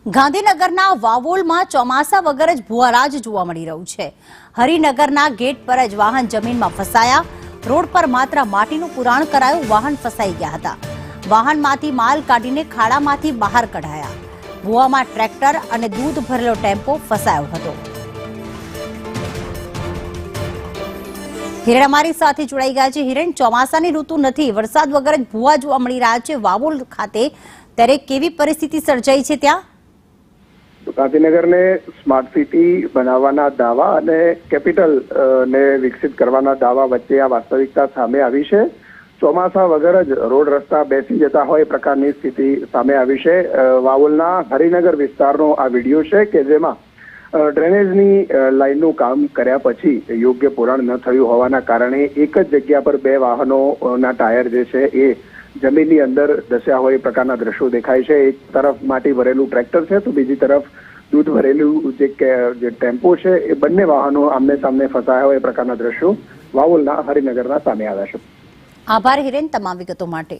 ગાંધીનગરના વાવોલમાં ચોમાસા વગર જ ભુવારાજ જોવા મળી રહ્યું છે। હરિનગરના ગેટ પર જ વાહન જમીનમાં ફસાયા। રોડ પર માત્ર માટીનું પુરાણ કરાયું, વાહન ફસાઈ ગયા હતા। વાહનમાંથી માલ કાઢીને ખાડામાંથી બહાર કઢાયા। ભુવામાં ટ્રેક્ટર અને દૂધ ભરેલો ટેમ્પો ફસાયો હતો। હિરણ અમારી સાથે જોડાઈ ગયા છે। હિરણ, ચોમાસાની ઋતુ નથી, વરસાદ વગર જ ભુવા જોવા મળી રહ્યા છે વાવોલ ખાતે, ત્યારે કેવી પરિસ્થિતિ સર્જાઈ છે ત્યાં? ગાંધીનગરને સ્માર્ટ સિટી બનાવવાના દાવા અને કેપિટલ ને વિકસિત કરવાના દાવા વચ્ચે આ વાસ્તવિકતા સામે આવી છે। ચોમાસા વગર જ રોડ રસ્તા બેસી જતા હોય એ પ્રકારની સ્થિતિ સામે આવી છે। વાવોલના હરિનગર વિસ્તારનો આ વિડીયો છે કે જેમાં ડ્રેનેજની લાઇનનું કામ કર્યા પછી યોગ્ય પુરાણ ન થયું હોવાના કારણે એક જ જગ્યા પર બે વાહનોના ટાયર જે છે એ જમીનની અંદર ધસ્યા હોય એ પ્રકારના દ્રશ્યો દેખાય છે। એક તરફ માટી ભરેલું ટ્રેક્ટર છે તો બીજી તરફ દૂધ ભરેલું જે ટેમ્પો છે એ બંને વાહનો આમને સામને ફસાયા હોય એ પ્રકારના દ્રશ્યો વાવોલના હરિનગરના સામે આવ્યા છે। આભાર હિરેન તમામ વિગતો માટે।